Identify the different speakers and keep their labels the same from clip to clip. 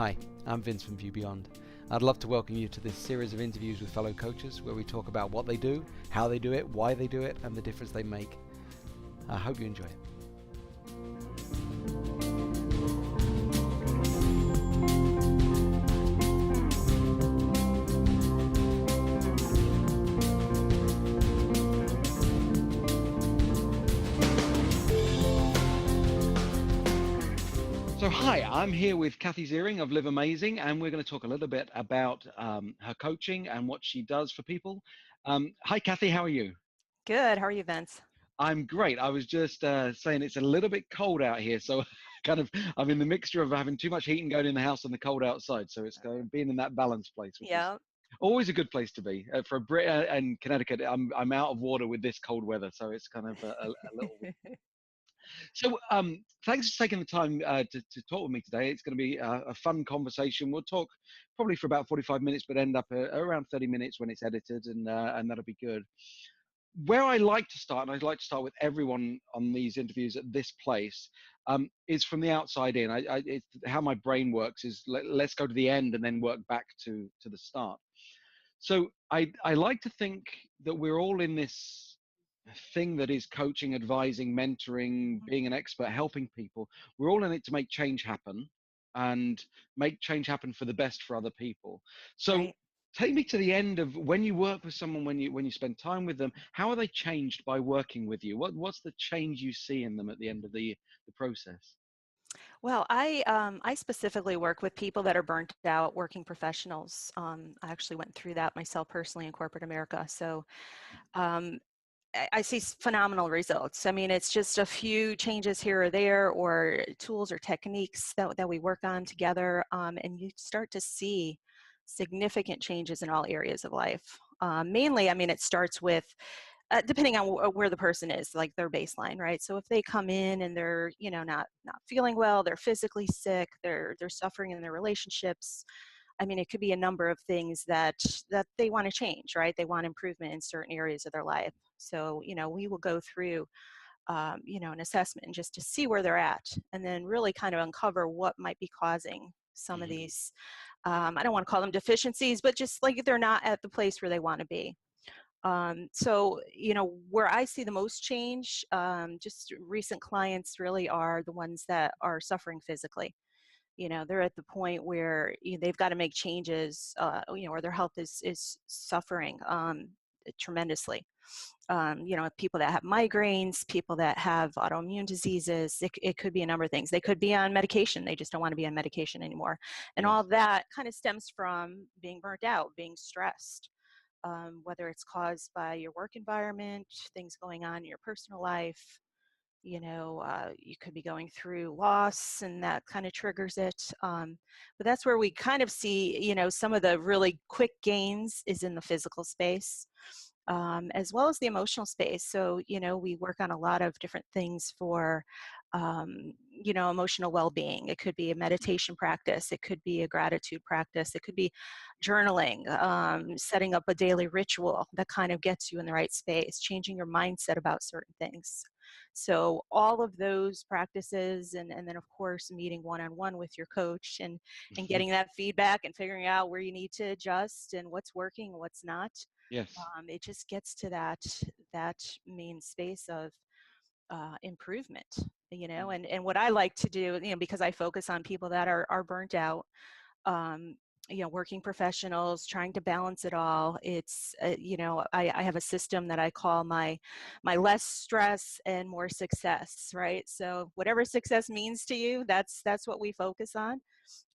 Speaker 1: Hi, I'm Vince from View Beyond. I'd love to welcome you to this series of interviews with fellow coaches where we talk about what they do, how they do it, why they do it, and the difference they make. I hope you enjoy it. So hi, I'm here with Kathy Zering of Live Amazing, and we're going to talk a little bit about her coaching and what she does for people. Hi Kathy, how are you?
Speaker 2: Good. How are you, Vince?
Speaker 1: I'm great. I was just saying it's a little bit cold out here, so I'm in the mixture of having too much heat and going in the house and the cold outside. So it's kind of being in that balance place, which is
Speaker 2: Yeah.
Speaker 1: always a good place to be. For a Brit and Connecticut, I'm out of water with this cold weather, so it's kind of a little. So, thanks for taking the time to talk with me today. It's going to be a fun conversation. We'll talk probably for about 45 minutes, but end up around 30 minutes when it's edited, and that'll be good. Where I like to start, and I'd like to start with everyone on these interviews at this place, is from the outside in. It's how my brain works is let's go to the end and then work back to the start. So I like to think that we're all in this thing that is coaching, advising, mentoring, being an expert, helping people. We're all in it to make change happen and make change happen for the best for other people. So
Speaker 2: Right.
Speaker 1: take me to the end of when you work with someone, when you spend time with them, how are they changed by working with you? What's the change you see in them at the end of the process?
Speaker 2: Well, I specifically work with people that are burnt out, working professionals. I actually went through that myself personally in corporate America. So um, I see phenomenal results. I mean, it's just a few changes here or there, or tools or techniques that we work on together, and you start to see significant changes in all areas of life. Mainly, I mean, it starts with depending on where the person is, like their baseline, right? So if they come in and they're, not feeling well, they're physically sick, they're suffering in their relationships. I mean, it could be a number of things that they want to change, right? They want improvement in certain areas of their life. So, we will go through, an assessment just to see where they're at, and then really kind of uncover what might be causing some of
Speaker 1: Hmm.
Speaker 2: these. I don't want to call them deficiencies, but just like they're not at the place where they want to be. So, where I see the most change, just recent clients really are the ones that are suffering physically. They're at the point where they've got to make changes, or their health is suffering tremendously. People that have migraines, people that have autoimmune diseases, it could be a number of things. They could be on medication. They just don't want to be on medication anymore. And all
Speaker 1: Yes.
Speaker 2: that kind of stems from being burnt out, being stressed, whether it's caused by your work environment, things going on in your personal life. You could be going through loss, and that kind of triggers it. But that's where we kind of see, some of the really quick gains is in the physical space, as well as the emotional space. So, we work on a lot of different things for, emotional well-being. It could be a meditation practice. It could be a gratitude practice. It could be journaling, setting up a daily ritual that kind of gets you in the right space, changing your mindset about certain things. So all of those practices, and then of course meeting one-on-one with your coach, and getting that feedback and figuring out where you need to adjust and what's working and what's not.
Speaker 1: Yes.
Speaker 2: It just gets to that main space of improvement, and what I like to do, because I focus on people that are burnt out, um, working professionals, trying to balance it all. It's, I have a system that I call my less stress and more success, right? So whatever success means to you, that's what we focus on,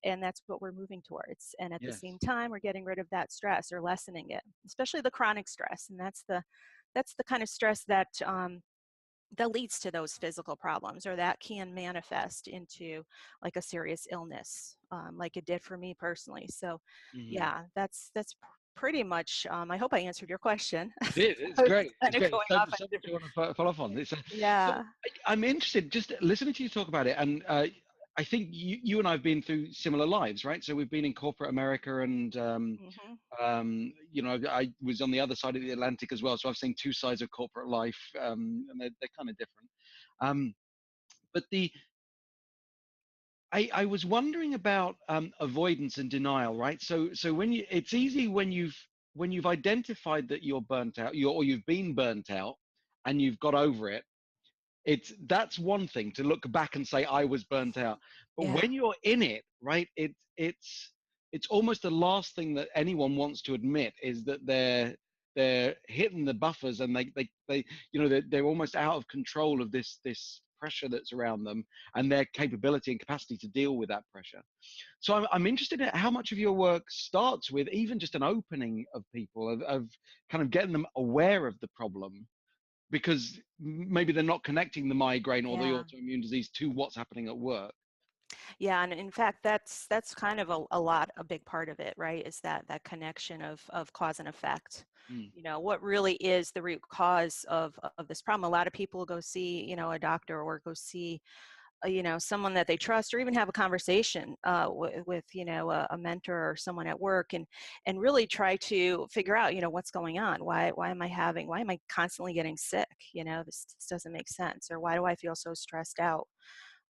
Speaker 2: and that's what we're moving towards. And at the same
Speaker 1: Yes.
Speaker 2: time, we're getting rid of that stress or lessening it, especially the chronic stress. And that's the kind of stress that leads to those physical problems, or that can manifest into like a serious illness, like it did for me personally. So
Speaker 1: Hmm.
Speaker 2: yeah, that's pretty much, I hope I answered your question.
Speaker 1: You did. It's
Speaker 2: I was
Speaker 1: great.
Speaker 2: kind
Speaker 1: It's
Speaker 2: of
Speaker 1: great.
Speaker 2: going
Speaker 1: So,
Speaker 2: off on
Speaker 1: so much I
Speaker 2: different.
Speaker 1: want to follow up on. So
Speaker 2: Yeah.
Speaker 1: I'm interested just listening to you talk about it, and I think you and I have been through similar lives, right? So we've been in corporate America, and
Speaker 2: Hmm.
Speaker 1: I was on the other side of the Atlantic as well, so I've seen two sides of corporate life, and they're kind of different. Um, but I was wondering about avoidance and denial, right? So when it's easy when you've identified that you're burnt out, or you've been burnt out, and you've got over it. That's one thing to look back and say I was burnt out. But
Speaker 2: Yeah.
Speaker 1: when you're in it, right? It's almost the last thing that anyone wants to admit is that they're hitting the buffers, and they they're almost out of control of this pressure that's around them, and their capability and capacity to deal with that pressure. So I'm interested in how much of your work starts with even just an opening of people, of kind of getting them aware of the problem, because maybe they're not connecting the migraine or the
Speaker 2: Yeah.
Speaker 1: autoimmune disease to what's happening at work.
Speaker 2: Yeah, and in fact, that's kind of a big part of it, right? Is that connection of cause and effect.
Speaker 1: Mm.
Speaker 2: What really is the root cause of this problem? A lot of people go see, a doctor, or go see, someone that they trust, or even have a conversation with, a mentor or someone at work, and really try to figure out, what's going on. Why am I constantly getting sick? This doesn't make sense. Or why do I feel so stressed out?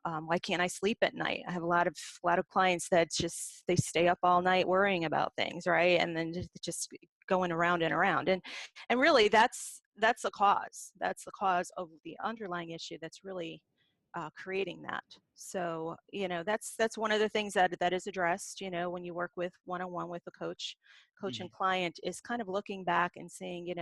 Speaker 2: Why can't I sleep at night? I have a lot of clients that just they stay up all night worrying about things, right? And then just going around and around. And really, that's the cause. That's the cause of the underlying issue that's really creating that. So that's one of the things that is addressed. When you work with one-on-one with a coach and
Speaker 1: Hmm.
Speaker 2: client, is kind of looking back and saying,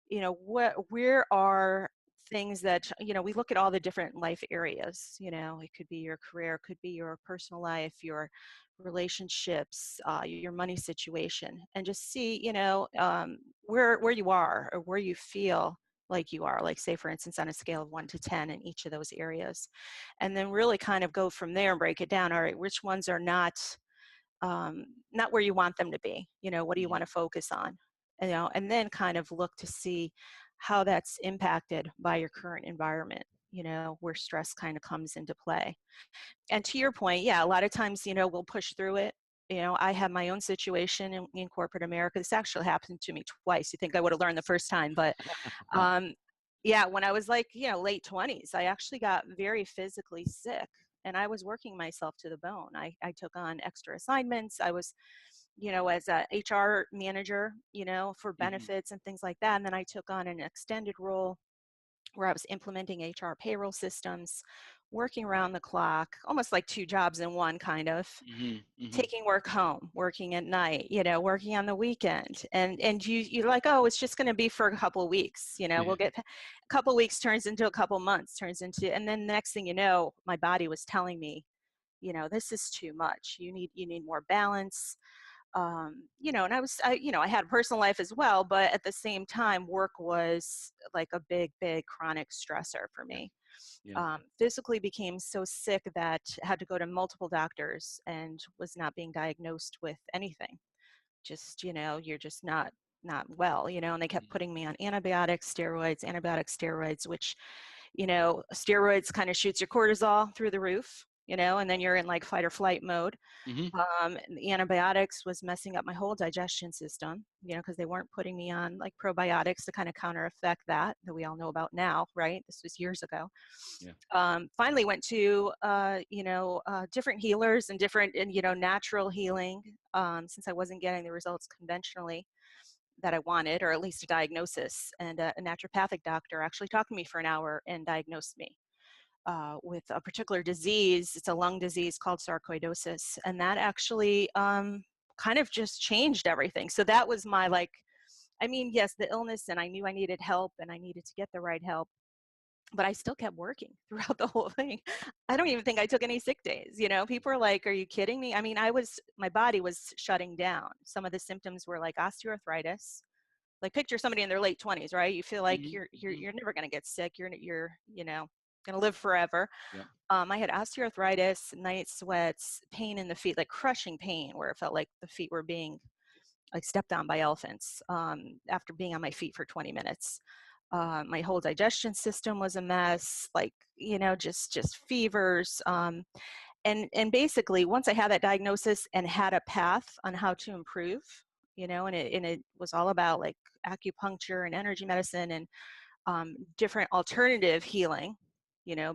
Speaker 2: where are things that, we look at all the different life areas. It could be your career, it could be your personal life, your relationships, your money situation, and just see, where you are, or where you feel like you are, like, say, for instance, on a scale of 1 to 10 in each of those areas, and then really kind of go from there and break it down. All right, which ones are not where you want them to be. What do you
Speaker 1: Hmm.
Speaker 2: want to focus on? And then kind of look to see how that's impacted by your current environment, where stress kind of comes into play. And to your point, yeah, a lot of times, we'll push through it. I have my own situation in corporate America. This actually happened to me twice. You think I would have learned the first time, but um, yeah, when I was, like, late 20s, I actually got very physically sick, and I was working myself to the bone. I took on extra assignments. I was, as a HR manager, for
Speaker 1: Hmm.
Speaker 2: benefits and things like that. And then I took on an extended role where I was implementing HR payroll systems, working around the clock, almost like two jobs in one, kind of
Speaker 1: Hmm. Hmm.
Speaker 2: taking work home, working at night, working on the weekend. And you're like, oh, it's just going to be for a couple of weeks.
Speaker 1: Yeah.
Speaker 2: We'll get a couple of weeks, turns into a couple of months, and then the next thing you know, my body was telling me, this is too much. You need more balance. And I had a personal life as well, but at the same time, work was like a big, big chronic stressor for
Speaker 1: Yeah.
Speaker 2: me.
Speaker 1: Yeah.
Speaker 2: Physically became so sick that had to go to multiple doctors and was not being diagnosed with anything. Just, you're just not well, and they kept putting me on antibiotic steroids, which, steroids kind of shoots your cortisol through the roof, and then you're in, like, fight or flight mode.
Speaker 1: Hmm.
Speaker 2: The antibiotics was messing up my whole digestion system, because they weren't putting me on, like, probiotics to kind of counter effect that we all know about now, right? This was years ago.
Speaker 1: Yeah.
Speaker 2: Finally went to, different healers and natural healing, since I wasn't getting the results conventionally that I wanted, or at least a diagnosis. And a naturopathic doctor actually talked to me for an hour and diagnosed me with a particular disease. It's a lung disease called sarcoidosis. And that actually kind of just changed everything. So that was my, like, yes, the illness, and I knew I needed help and I needed to get the right help, but I still kept working throughout the whole thing. I don't even think I took any sick days. People are like, are you kidding me? My body was shutting down. Some of the symptoms were like osteoarthritis. Like, picture somebody in their late 20s, right? You feel like
Speaker 1: Hmm.
Speaker 2: you're you're
Speaker 1: Hmm.
Speaker 2: you're never going to get sick. You're going to live forever.
Speaker 1: Yeah.
Speaker 2: I had osteoarthritis, night sweats, pain in the feet, like crushing pain, where it felt like the feet were being, like, stepped on by elephants after being on my feet for 20 minutes. My whole digestion system was a mess, like, just fevers. And basically, once I had that diagnosis and had a path on how to improve, and it was all about, like, acupuncture and energy medicine and different alternative healing,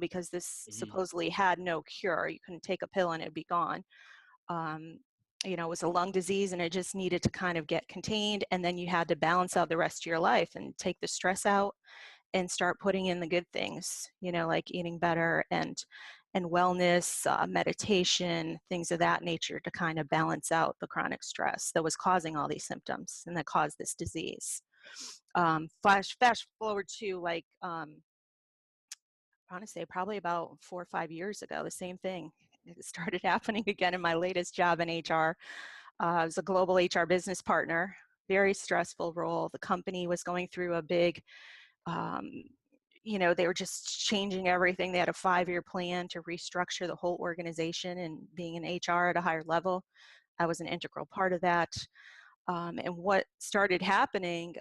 Speaker 2: because this
Speaker 1: Hmm.
Speaker 2: supposedly had no cure. You couldn't take a pill and it'd be gone. Um, it was a lung disease and it just needed to kind of get contained. And then you had to balance out the rest of your life and take the stress out and start putting in the good things, like eating better and wellness, meditation, things of that nature to kind of balance out the chronic stress that was causing all these symptoms and that caused this disease. Fast forward to like, I want to say probably about 4 or 5 years ago, the same thing. It started happening again in my latest job in HR. I was a global HR business partner, very stressful role. The company was going through a big um, they were just changing everything. They had a 5-year plan to restructure the whole organization, and being in HR at a higher level, I was an integral part of that. And what started happening,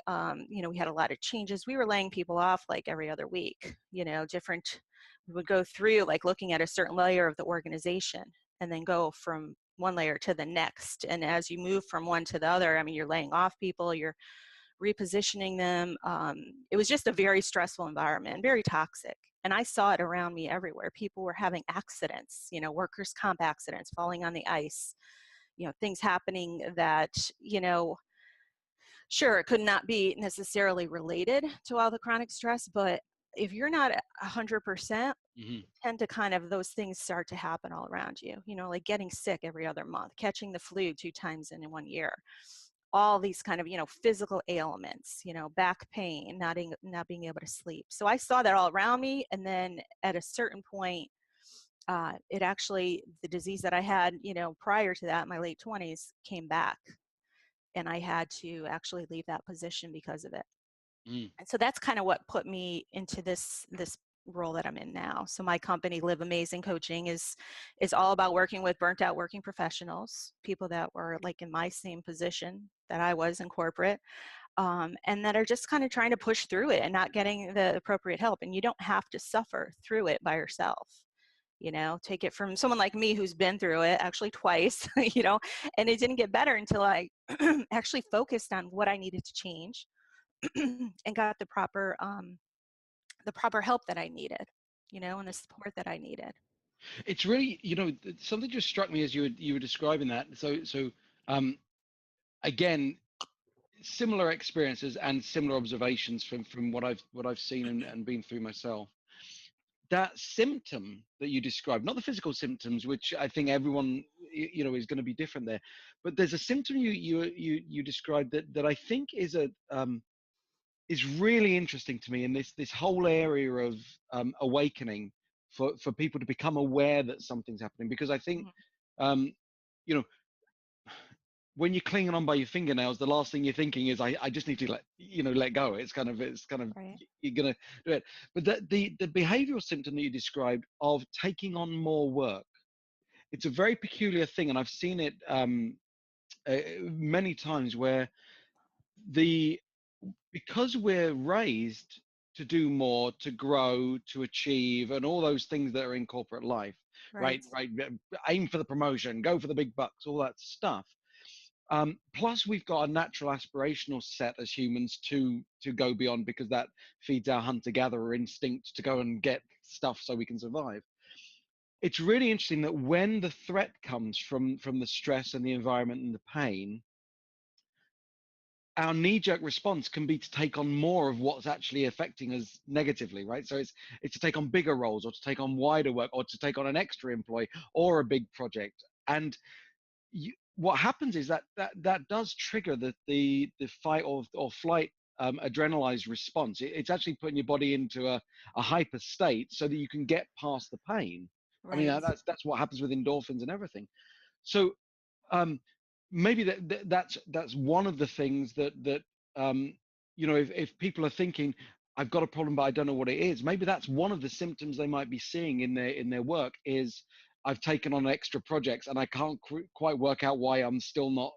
Speaker 2: we had a lot of changes. We were laying people off like every other week, we would go through like looking at a certain layer of the organization and then go from one layer to the next. And as you move from one to the other, I mean, you're laying off people, you're repositioning them. It was just a very stressful environment, very toxic. And I saw it around me everywhere. People were having accidents, workers' comp accidents, falling on the ice, things happening that, sure, it could not be necessarily related to all the chronic stress, but if you're not 100%,
Speaker 1: Hmm.
Speaker 2: tend to kind of those things start to happen all around you, like getting sick every other month, catching the flu 2 times in 1 year, all these kind of, physical ailments, back pain, not being able to sleep. So I saw that all around me. And then at a certain point, the disease that I had, prior to that, my late 20s, came back. And I had to actually leave that position because of it.
Speaker 1: Mm.
Speaker 2: And so that's kind of what put me into this role that I'm in now. So my company, Live Amazing Coaching, is all about working with burnt out working professionals, people that were like in my same position that I was in corporate, and that are just kind of trying to push through it and not getting the appropriate help. And you don't have to suffer through it by yourself. Take it from someone like me who's been through it actually twice, and it didn't get better until I actually focused on what I needed to change and got the proper help that I needed, and the support that I needed.
Speaker 1: It's really, something just struck me as you were describing that. Um, again, similar experiences and similar observations from what I've seen and been through myself. That symptom that you described, not the physical symptoms, which I think everyone is going to be different there, but there's a symptom you described that I think is really interesting to me in this whole area of awakening for people to become aware that something's happening. Because I think
Speaker 2: Mhm.
Speaker 1: um, you know when you're clinging on by your fingernails, the last thing you're thinking is I just need to let go. It's kind of
Speaker 2: Right.
Speaker 1: you're gonna do it. But the behavioral symptom that you described of taking on more work, it's a very peculiar thing, and I've seen it many times where the because we're raised to do more, to grow, to achieve, and all those things that are in corporate life, right?
Speaker 2: Right.
Speaker 1: Right. Aim for the promotion, go for the big bucks, all that stuff. Plus, we've got a natural aspirational set as humans to go beyond, because that feeds our hunter-gatherer instinct to go and get stuff so we can survive. It's really interesting that when the threat comes from the stress and the environment and the pain, our knee-jerk response can be to take on more of what's actually affecting us negatively, right? So it's to take on bigger roles, or to take on wider work, or to take on an extra employee or a big project. And what happens is that does trigger the fight or flight adrenalized response. It's actually putting your body into a hyper state so that you can get past the pain. I mean,
Speaker 2: Right.
Speaker 1: that's what happens with endorphins and everything. So um, maybe that's one of the things that um, if people are thinking, I've got a problem but I don't know what it is, maybe that's one of the symptoms they might be seeing in their work is, I've taken on extra projects and I can't quite work out why I'm still not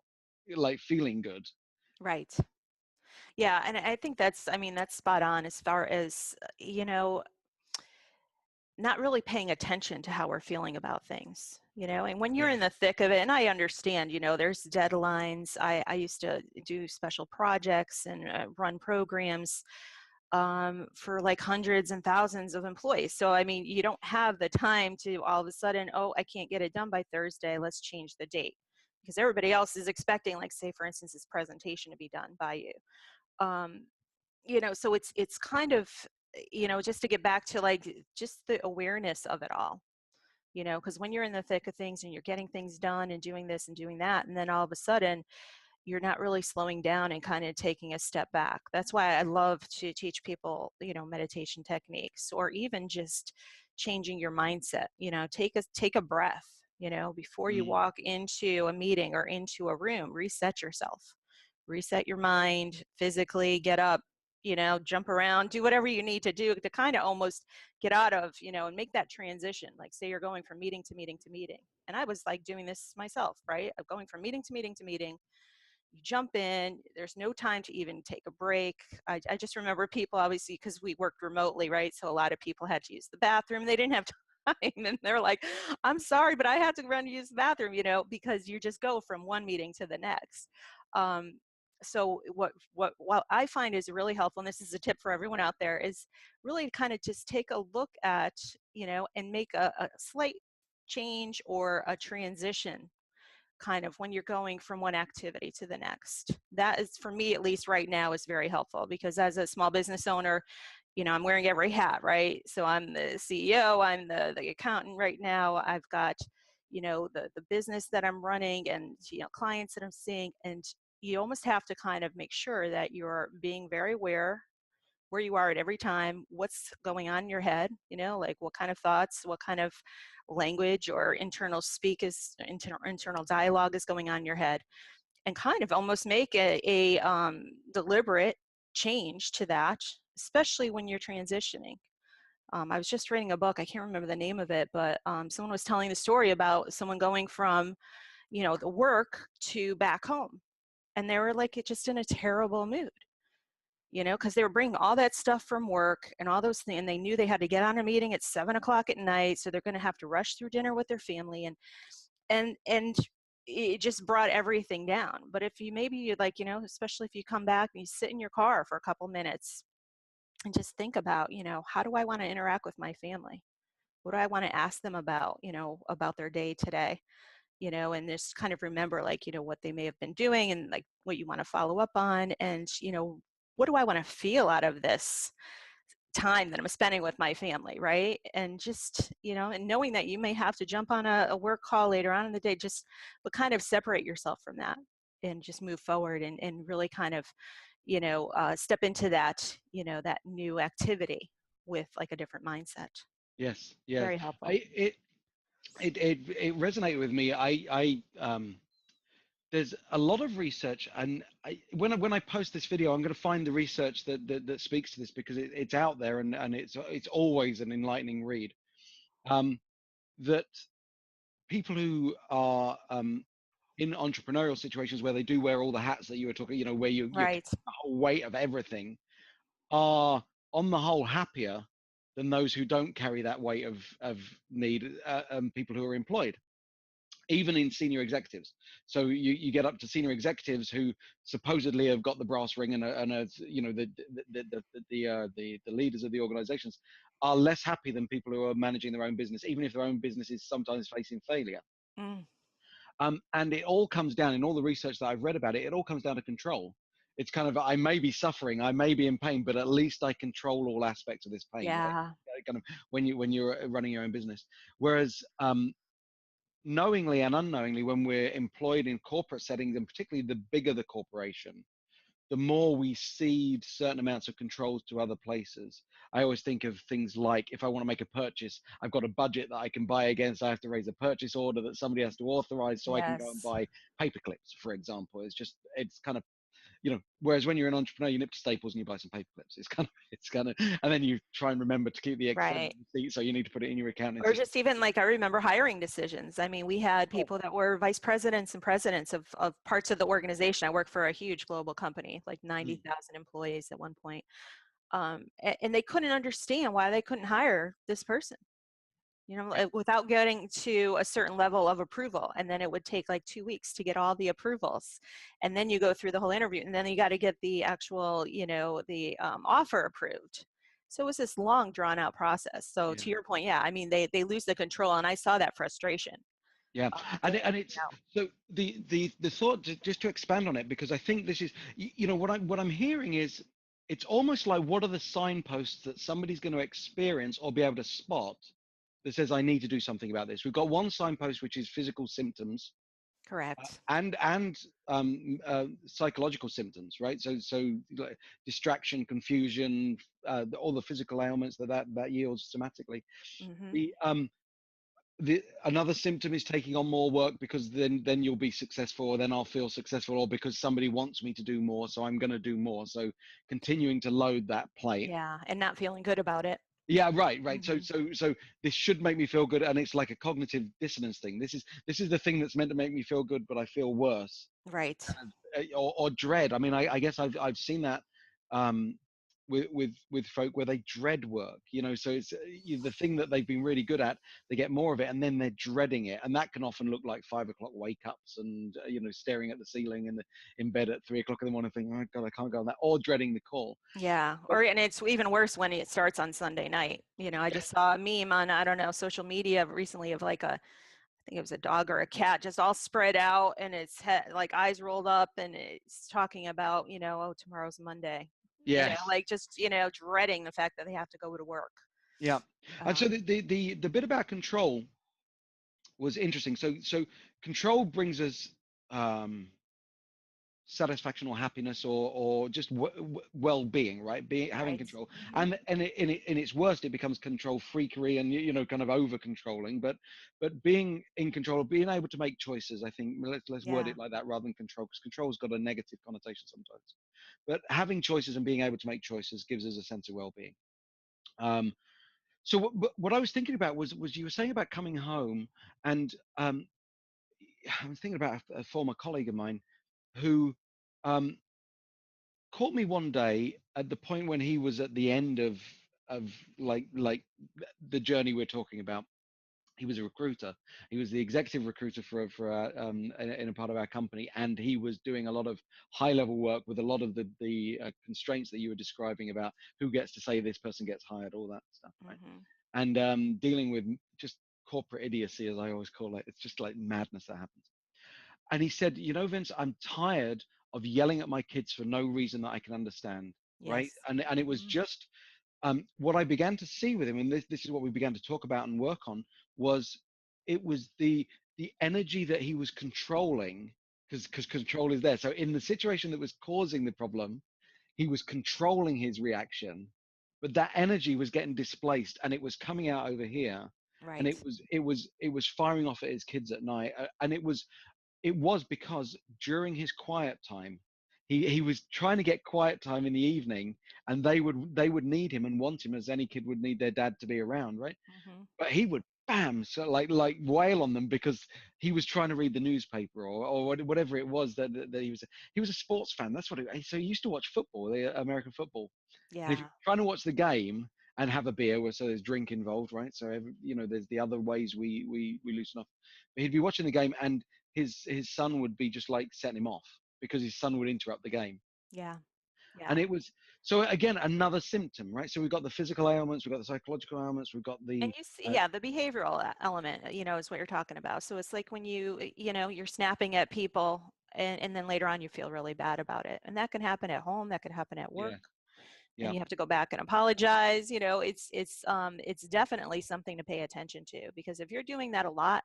Speaker 1: like feeling good.
Speaker 2: Right. Yeah, and I think that's spot on as far as, not really paying attention to how we're feeling about things, and when you're
Speaker 1: Yeah.
Speaker 2: in the thick of it, and I understand, there's deadlines. I used to do special projects and run programs. for like hundreds and thousands of employees. So, I mean, you don't have the time to all of a sudden, oh, I can't get it done by Thursday, let's change the date. Because everybody else is expecting, like, say, for instance, this presentation to be done by you. Um, so it's kind of, just to get back to like just the awareness of it all, because when you're in the thick of things and you're getting things done and doing this and doing that, and then all of a sudden you're not really slowing down and kind of taking a step back. That's why I love to teach people, meditation techniques, or even just changing your mindset. Take a breath, before you
Speaker 1: Mm,
Speaker 2: walk into a meeting or into a room. Reset yourself, reset your mind physically, get up, jump around, do whatever you need to do to kind of almost get out of, and make that transition. Like, say you're going from meeting to meeting to meeting. And I was like doing this myself, right? I'm going from meeting to meeting to meeting. You jump in, there's no time to even take a break. I just remember people, obviously, because we worked remotely, right? So a lot of people had to use the bathroom. They didn't have time. And they're like, I'm sorry, but I had to run to use the bathroom, because you just go from one meeting to the next. So what I find is really helpful, and this is a tip for everyone out there, is really kind of just take a look at, and make a slight change or a transition, kind of when you're going from one activity to the next. That is, for me at least right now, is very helpful, because as a small business owner, I'm wearing every hat, right? So I'm the CEO, I'm the accountant right now, I've got, the business that I'm running, and, clients that I'm seeing. And you almost have to kind of make sure that you're being very aware where you are at every time, what's going on in your head, like what kind of thoughts, what kind of language or internal dialogue is going on in your head, and kind of almost make a deliberate change to that, especially when you're transitioning. I was just reading a book, I can't remember the name of it, but someone was telling the story about someone going from, the work to back home. And they were like, just in a terrible mood, because they were bringing all that stuff from work and all those things, and they knew they had to get on a meeting at 7 o'clock at night, so they're going to have to rush through dinner with their family, and it just brought everything down. But if you maybe you'd like, especially if you come back and you sit in your car for a couple minutes and just think about, how do I want to interact with my family? What do I want to ask them about, about their day today? And just kind of remember, like, what they may have been doing, and like what you want to follow up on, and, what do I want to feel out of this time that I'm spending with my family, right? And just, and knowing that you may have to jump on a work call later on in the day, but kind of separate yourself from that and just move forward, and really kind of, step into that, that new activity with like a different mindset.
Speaker 1: yes, yes.
Speaker 2: Very helpful.
Speaker 1: I it resonated with me. There's a lot of research, and when I post this video, I'm going to find the research that speaks to this, because it's out there, and it's always an enlightening read. That people who are in entrepreneurial situations where they do wear all the hats that you were talking, where you're
Speaker 2: Right.
Speaker 1: carrying the whole weight of everything, are on the whole happier than those who don't carry that weight of need, people who are employed, even in senior executives. So you get up to senior executives who supposedly have got the brass ring, and the leaders of the organizations are less happy than people who are managing their own business, even if their own business is sometimes facing failure.
Speaker 2: Mm,
Speaker 1: And it all comes down, in all the research that I've read about it, it all comes down to control. It's kind of, I may be suffering, I may be in pain, but at least I control all aspects of this pain, right?
Speaker 2: yeah.
Speaker 1: Kind of when you're running your own business. Whereas knowingly and unknowingly, when we're employed in corporate settings, and particularly the bigger the corporation, the more we cede certain amounts of controls to other places. I always think of things like, if I want to make a purchase, I've got a budget that I can buy against. I have to raise a purchase order that somebody has to authorize, so I can go and
Speaker 2: Yes.
Speaker 1: buy paper clips, for example. It's kind of, whereas when you're an entrepreneur, you nip to Staples and you buy some paper clips. It's kind of, and then you try and remember to keep the extra
Speaker 2: Right.
Speaker 1: receipt, so you need to put it in your accounting
Speaker 2: Or
Speaker 1: system.
Speaker 2: just even like, I remember hiring decisions. I mean, we had
Speaker 1: Oh,
Speaker 2: people that were vice presidents and presidents of parts of the organization. I worked for a huge global company, like
Speaker 1: mm,
Speaker 2: 90,000 employees at one point. And they couldn't understand why they couldn't hire this person. without getting to a certain level of approval. And then it would take like 2 weeks to get all the approvals. And then you go through the whole interview, and then you got to get the actual, the offer approved. So it was this long drawn out process. So
Speaker 1: Yeah.
Speaker 2: to your point, yeah, I mean, they lose the control, and I saw that frustration.
Speaker 1: Yeah, and
Speaker 2: Day in
Speaker 1: and
Speaker 2: and
Speaker 1: it's
Speaker 2: day out.
Speaker 1: so the thought, just to expand on it, because I think this is, what I'm hearing is, it's almost like, what are the signposts that somebody's going to experience or be able to spot that says, I need to do something about this. We've got one signpost, which is physical symptoms,
Speaker 2: Correct.
Speaker 1: and psychological symptoms, right? So like distraction, confusion, all the physical ailments that yields somatically.
Speaker 2: Mm-hmm.
Speaker 1: The another symptom is taking on more work, because then you'll be successful, or then I'll feel successful, or because somebody wants me to do more, so I'm going to do more. So continuing to load that plate.
Speaker 2: Yeah, and not feeling good about it.
Speaker 1: Yeah, right. So
Speaker 2: Mm-hmm.
Speaker 1: so so this should make me feel good, and it's like a cognitive dissonance thing. This is the thing that's meant to make me feel good, but I feel worse.
Speaker 2: Right.
Speaker 1: Or dread. I mean, I guess I've seen that, um, with folk where they dread work. So it's, the thing that they've been really good at, they get more of it, and then they're dreading it, and that can often look like 5 o'clock wake ups, and staring at the ceiling in bed at 3 o'clock in the morning, thinking, oh God, I can't go on that, or dreading the call.
Speaker 2: Yeah,
Speaker 1: But
Speaker 2: and it's even worse when it starts on Sunday night. I just saw a meme on, I don't know, social media recently of like I think it was a dog or a cat just all spread out, and its head, like eyes rolled up, and it's talking about, oh, tomorrow's Monday.
Speaker 1: yes,
Speaker 2: Like just, dreading the fact that they have to go to work.
Speaker 1: yeah, and so
Speaker 2: Um,
Speaker 1: the bit about control was interesting. So control brings us, um, satisfaction or happiness, or just well-being, right? Being having
Speaker 2: right.
Speaker 1: control,
Speaker 2: Hmm.
Speaker 1: and in its worst, it becomes control freakery, and kind of over controlling. But being in control, being able to make choices, I think, let's word
Speaker 2: Yeah.
Speaker 1: it like that rather than control, because control's got a negative connotation sometimes. But having choices and being able to make choices gives us a sense of well-being. Um so what I was thinking about was you were saying about coming home, and I was thinking about a former colleague of mine who, um, caught me one day at the point when he was at the end of like the journey we're talking about. He was a recruiter. He was the executive recruiter in a part of our company, and he was doing a lot of high level work with a lot of the constraints that you were describing about who gets to say this person gets hired, all that stuff, right?
Speaker 2: Hmm.
Speaker 1: And dealing with just corporate idiocy, as I always call it. It's just like madness that happens. And he said, Vince, I'm tired of yelling at my kids for no reason that I can understand, right?
Speaker 2: Yes.
Speaker 1: And it was
Speaker 2: Hmm.
Speaker 1: just, what I began to see with him, and this is what we began to talk about and work on, was it was the energy that he was controlling, because control is there. So in the situation that was causing the problem, he was controlling his reaction, but that energy was getting displaced, and it was coming out over here, and it
Speaker 2: Right.
Speaker 1: was it was it was firing off at his kids at night, and it was because during his quiet time, he was trying to get quiet time in the evening, and they would need him and want him, as any kid would need their dad to be around, right?
Speaker 2: Hmm.
Speaker 1: But he would bam, so like wail on them because he was trying to read the newspaper, or whatever it was that he was a sports fan. That's what so he used to watch football, the American football, and if you're
Speaker 2: Yeah.
Speaker 1: trying to watch the game and have a beer, so there's drink involved, right? So there's the other ways we loosen off. But he'd be watching the game, and his son would be just like setting him off, because his son would interrupt the game.
Speaker 2: Yeah.
Speaker 1: And
Speaker 2: Yeah.
Speaker 1: it was, so again, another symptom, right? So we've got the physical ailments, we've got the psychological ailments, we've got
Speaker 2: And
Speaker 1: the
Speaker 2: you see, yeah, the behavioral element, is what you're talking about. So it's like when you're snapping at people, and then later on you feel really bad about it. And that can happen at home, that can happen at work,
Speaker 1: yeah,
Speaker 2: and
Speaker 1: yeah,
Speaker 2: you have to go back and apologize. It's definitely something to pay attention to, because if you're doing that a lot,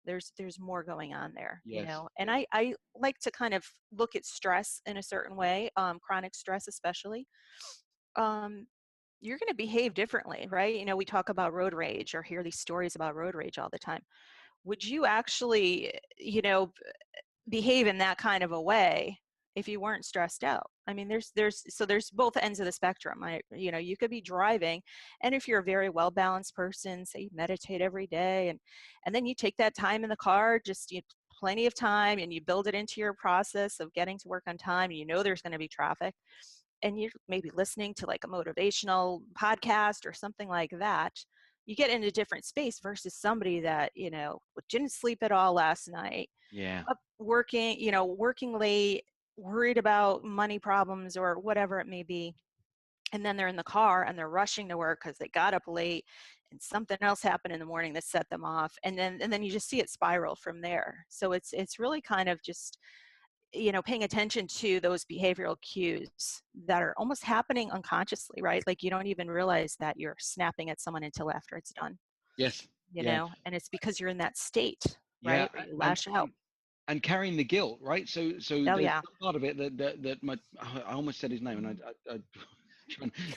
Speaker 2: there's more going on there.
Speaker 1: yes,
Speaker 2: And
Speaker 1: yes,
Speaker 2: I like to kind of look at stress in a certain way, chronic stress especially. Um, you're going to behave differently, right? We talk about road rage or hear these stories about road rage all the time. Would you actually, behave in that kind of a way if you weren't stressed out? I mean, there's both ends of the spectrum. You could be driving, and if you're a very well balanced person, say you meditate every day, and then you take that time in the car, just plenty of time, and you build it into your process of getting to work on time, and there's going to be traffic, and you're maybe listening to like a motivational podcast or something like that. you get in a different space versus somebody that, didn't sleep at all last night,
Speaker 1: Yeah.
Speaker 2: up working, working late, worried about money problems or whatever it may be. And then they're in the car and they're rushing to work because they got up late and something else happened in the morning that set them off. And then you just see it spiral from there. So it's really kind of just, paying attention to those behavioral cues that are almost happening unconsciously, right? Like you don't even realize that you're snapping at someone until after it's done,
Speaker 1: Yes. Yeah.
Speaker 2: and it's because you're in that state,
Speaker 1: Yeah.
Speaker 2: right? Where you lash out.
Speaker 1: And carrying the guilt, right? So
Speaker 2: Oh,
Speaker 1: there's
Speaker 2: yeah.
Speaker 1: some part of it that my I almost said his name, and
Speaker 2: Mhm.
Speaker 1: I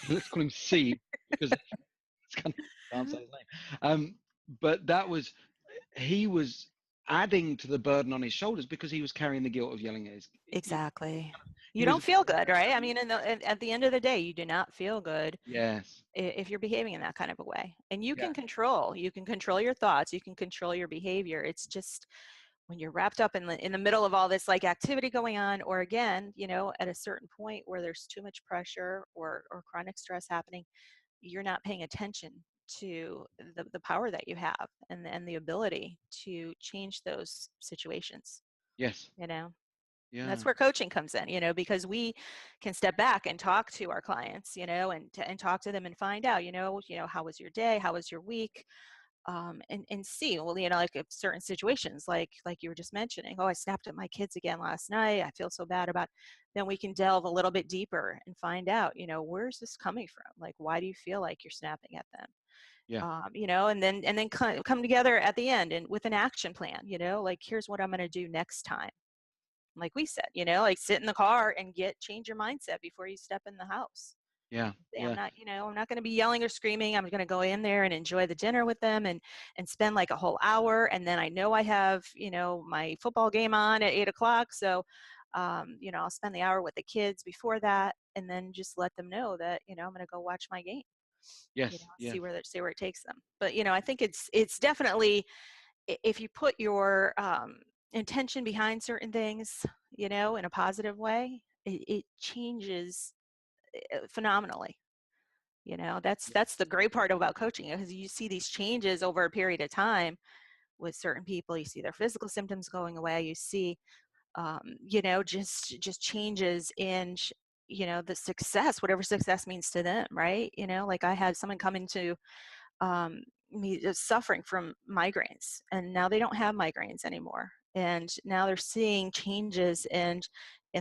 Speaker 1: let's call him C, because it's kind of can't say his name. But that was, he was adding to the burden on his shoulders because he was carrying the guilt of yelling at his.
Speaker 2: Exactly.
Speaker 1: He
Speaker 2: You
Speaker 1: was.
Speaker 2: don't feel good, right? I mean, at the end of the day, you do not feel good
Speaker 1: Yes.
Speaker 2: if you're behaving in that kind of a way. And you
Speaker 1: Yeah.
Speaker 2: can control your thoughts, you can control your behavior. It's just when you're wrapped up in the middle of all this like activity going on, or again, at a certain point where there's too much pressure or chronic stress happening, you're not paying attention to the power that you have and the ability to change those situations,
Speaker 1: Yes.
Speaker 2: you know. And
Speaker 1: Yeah.
Speaker 2: that's where coaching comes in, because we can step back and talk to our clients, and talk to them and find out, how was your day? How was your week? And see, well, like if certain situations, like you were just mentioning, oh, I snapped at my kids again last night, I feel so bad about, then we can delve a little bit deeper and find out, where's this coming from? Like, why do you feel like you're snapping at them?
Speaker 1: Yeah.
Speaker 2: And then come together at the end and with an action plan, like here's what I'm going to do next time. Like we said, like sit in the car and change your mindset before you step in the house.
Speaker 1: Yeah.
Speaker 2: Say,
Speaker 1: Yeah.
Speaker 2: I'm not going to be yelling or screaming. I'm going to go in there and enjoy the dinner with them and spend like a whole hour. And then I know I have, my football game on at 8 o'clock. So, I'll spend the hour with the kids before that, and then just let them know that, I'm going to go watch my game,
Speaker 1: Yes. Yes.
Speaker 2: see where it takes them. But, I think it's definitely, if you put your intention behind certain things, in a positive way, it changes phenomenally. That's the great part about coaching, because you see these changes over a period of time with certain people. You see their physical symptoms going away. You see, just changes in, the success, whatever success means to them, right? Like I had someone come into me suffering from migraines, and now they don't have migraines anymore, and now they're seeing changes in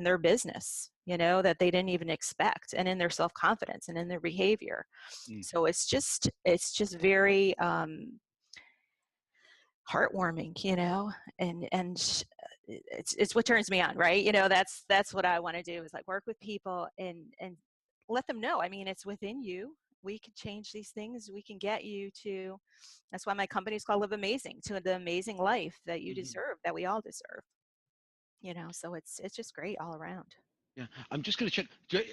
Speaker 2: their business, that they didn't even expect, and in their self-confidence and in their behavior.
Speaker 1: Mm.
Speaker 2: So it's just very heartwarming, and it's what turns me on, right? That's what I want to do, is like work with people and let them know. I mean, it's within you. We can change these things. We can get you to. That's why my company is called Live Amazing, to the amazing life that you
Speaker 1: Mhm.
Speaker 2: deserve, that we all deserve. So it's just great all around.
Speaker 1: Yeah. I'm just going to check.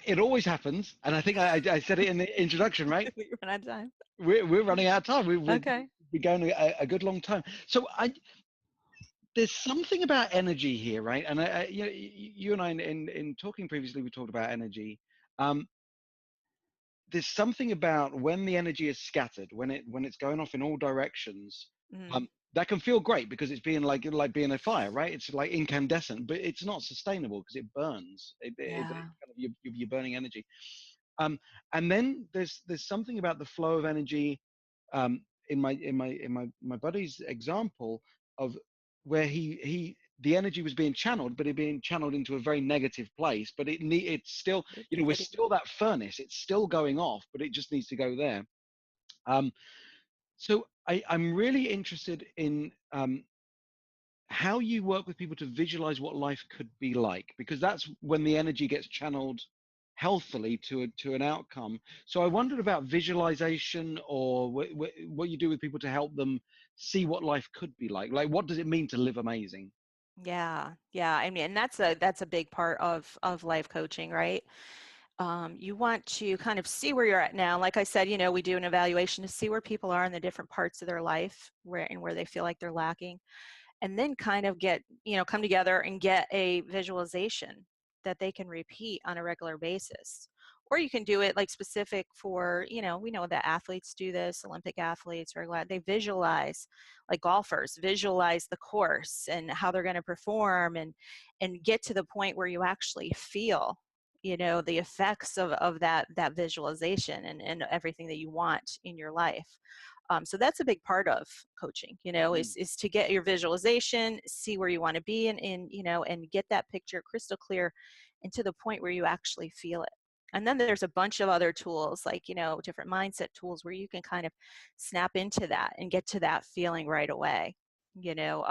Speaker 1: It always happens, and I think I said it in the introduction, right?
Speaker 2: We run out of time.
Speaker 1: We're running out of time. We've
Speaker 2: Okay.
Speaker 1: been going a good long time. So there's something about energy here, right? And you and I, in talking previously, we talked about energy. Um, there's something about when the energy is scattered, when it's going off in all directions.
Speaker 2: Mm,
Speaker 1: That can feel great because it's being like being a fire, right? It's like incandescent, but it's not sustainable because it burns. It's
Speaker 2: yeah.
Speaker 1: kind of, you're burning energy. Um, and then there's something about the flow of energy, in my buddy's example of where he the energy was being channeled, but it being channeled into a very negative place. But it's still, we're
Speaker 2: Negativity.
Speaker 1: still that furnace. It's still going off, but it just needs to go there. Um, so I'm really interested in how you work with people to visualize what life could be like, because that's when the energy gets channeled healthily to an outcome. So I wondered about visualization, or what you do with people to help them see what life could be like. Like, what does it mean to live amazing?
Speaker 2: Yeah, yeah. I mean, and that's a big part of life coaching, right? You want to kind of see where you're at now. Like I said, we do an evaluation to see where people are in the different parts of their life, where they feel like they're lacking, and then kind of come together and get a visualization that they can repeat on a regular basis, or you can do it like specific for, we know that athletes do this, Olympic athletes, or they visualize, like golfers visualize the course and how they're going to perform, and get to the point where you actually feel, the effects of that visualization, and everything that you want in your life. So that's a big part of coaching,
Speaker 1: Mm.
Speaker 2: is to get your visualization, see where you want to be, and get that picture crystal clear, and to the point where you actually feel it. And then there's a bunch of other tools, like, different mindset tools, where you can kind of snap into that and get to that feeling right away. You know,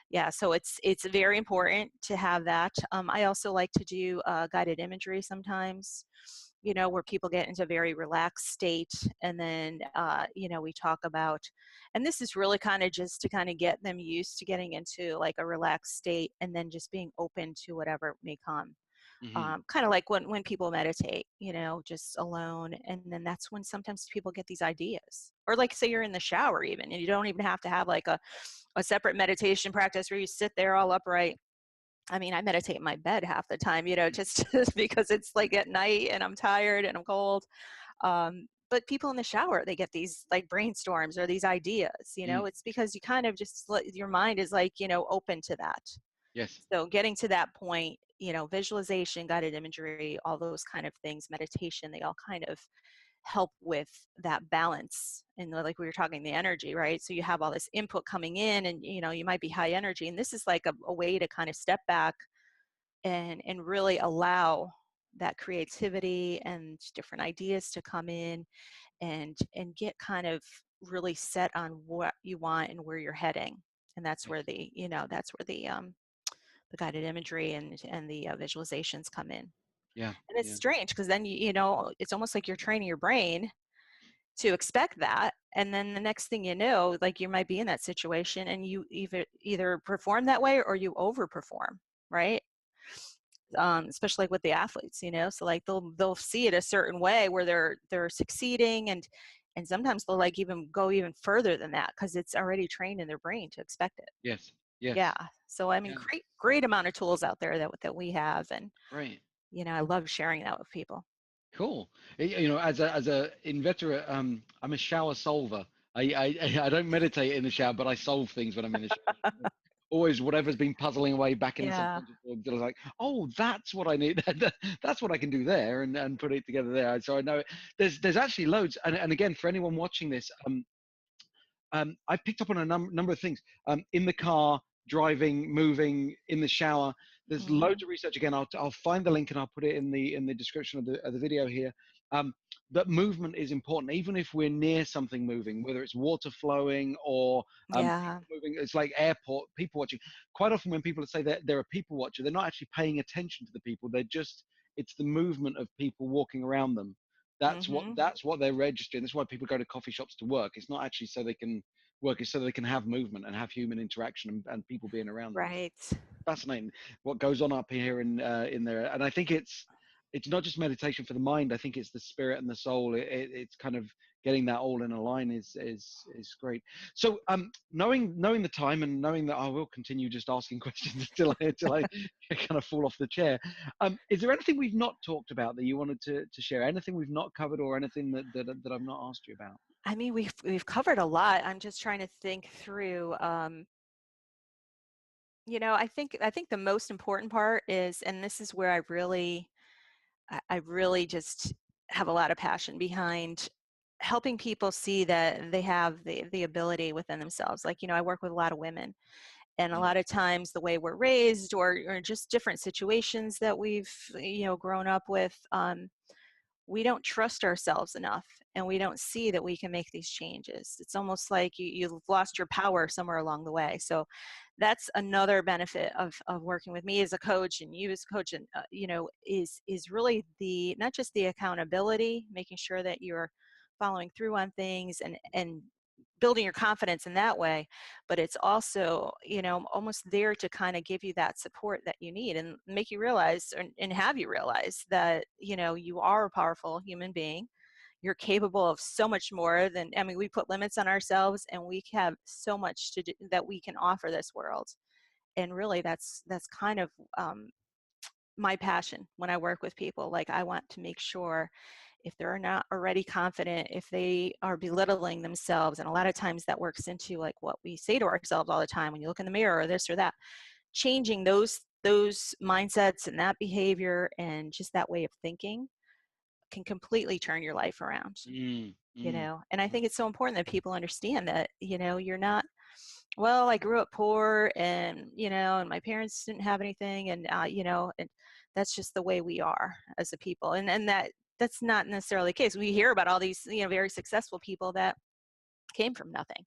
Speaker 2: yeah, so it's very important to have that. I also like to do guided imagery sometimes, where people get into a very relaxed state, and then we talk about, and this is really kind of just to kind of get them used to getting into like a relaxed state, and then just being open to whatever may come.
Speaker 1: Hmm.
Speaker 2: Kind of like when people meditate, just alone, and then that's when sometimes people get these ideas. Or like say you're in the shower even, and you don't even have to have like a separate meditation practice where you sit there all upright. I mean, I meditate in my bed half the time, just because it's like at night and I'm tired and I'm cold. But people in the shower, they get these like brainstorms or these ideas,
Speaker 1: Mm.
Speaker 2: it's because you kind of just your mind is like, open to that.
Speaker 1: Yes.
Speaker 2: So getting to that point, visualization, guided imagery, all those kind of things, meditation, they all kind of help with that balance. And like we were talking, the energy, right? So you have all this input coming in, and you might be high energy, and this is like a way to kind of step back and really allow that creativity and different ideas to come in, and get kind of really set on what you want and where you're heading. And that's
Speaker 1: Yes.
Speaker 2: where the guided imagery and the visualizations come in.
Speaker 1: Yeah.
Speaker 2: And it's
Speaker 1: Yeah.
Speaker 2: strange because then it's almost like you're training your brain to expect that, and then the next thing you know, like you might be in that situation and you either perform that way or you overperform, right? Especially like with the athletes, so like they'll see it a certain way where they're succeeding, and sometimes they'll like even go even further than that because it's already trained in their brain to expect it.
Speaker 1: Yes.
Speaker 2: Yeah.
Speaker 1: Yes.
Speaker 2: So I mean,
Speaker 1: Yeah.
Speaker 2: great amount of tools out there that we have, and
Speaker 1: Great.
Speaker 2: I love sharing that with people.
Speaker 1: Cool. As a inveterate, I'm a shower solver. I don't meditate in the shower, but I solve things when I'm in the shower. Always whatever's been puzzling away back in the
Speaker 2: Yeah.
Speaker 1: subconscious, like, oh, that's what I need. That's what I can do there, and put it together there. So I know there's actually loads. And again, for anyone watching this, I picked up on a number of things in the car, driving, moving, in the shower. There's
Speaker 2: Hmm.
Speaker 1: loads of research. Again, I'll find the link and I'll put it in the description of the video here. Um, that movement is important, even if we're near something moving, whether it's water flowing or
Speaker 2: Yeah.
Speaker 1: people moving. It's like airport people watching. Quite often, when people say that they're a people watcher, they're not actually paying attention to the people. It's the movement of people walking around them.
Speaker 2: Hmm.
Speaker 1: That's what they're registering. That's why people go to coffee shops to work. It's not actually so they can work, is so they can have movement and have human interaction, and people being around them.
Speaker 2: Right.
Speaker 1: Fascinating what goes on up here in there. And I think it's not just meditation for the mind. I think it's the spirit and the soul. It's kind of getting that all in a line is great. So knowing the time, and knowing that I will continue just asking questions until I kind of fall off the chair. Is there anything we've not talked about that you wanted to share? Anything we've not covered, or anything that I've not asked you about?
Speaker 2: I mean, we've covered a lot. I'm just trying to think through. I think the most important part is, and this is where I really just have a lot of passion behind helping people see that they have the ability within themselves. Like, I work with a lot of women, and a
Speaker 1: Mm.
Speaker 2: lot of times the way we're raised, or just different situations that we've, grown up with, we don't trust ourselves enough, and we don't see that we can make these changes. It's almost like you've lost your power somewhere along the way. So that's another benefit of working with me as a coach, and you as a coach, and is really the not just the accountability, making sure that you're following through on things, and building your confidence in that way, but it's also, almost there to kind of give you that support that you need, and make you realize, and have you realize that, you are a powerful human being. You're capable of so much more than, I mean, we put limits on ourselves, and we have so much to do that we can offer this world. And really that's kind of, my passion when I work with people. Like, I want to make sure if they're not already confident, if they are belittling themselves, and a lot of times that works into like what we say to ourselves all the time when you look in the mirror or this or that, changing those mindsets and that behavior and just that way of thinking can completely turn your life around.
Speaker 1: Mm, mm,
Speaker 2: And I
Speaker 1: mm.
Speaker 2: think it's so important that people understand that, you're not, well, I grew up poor, and and my parents didn't have anything, and and that's just the way we are as a people, and that's not necessarily the case. We hear about all these very successful people that came from nothing,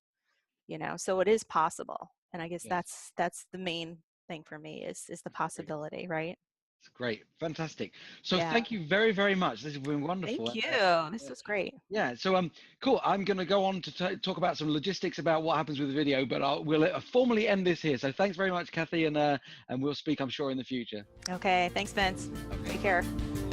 Speaker 2: so it is possible. And I guess
Speaker 1: Yes,
Speaker 2: that's the main thing for me is the
Speaker 1: that's great.
Speaker 2: possibility, right?
Speaker 1: It's great, fantastic. So
Speaker 2: Yeah.
Speaker 1: thank you very, very much. This has been wonderful.
Speaker 2: Thank
Speaker 1: And
Speaker 2: you. This
Speaker 1: uh,
Speaker 2: was great.
Speaker 1: yeah, so cool. I'm going to go on to talk about some logistics about what happens with the video, but we'll formally end this here. So thanks very much, Kathy, and we'll speak, I'm sure, in the future.
Speaker 2: Okay. Thanks, Vince.
Speaker 1: Okay.
Speaker 2: Take care.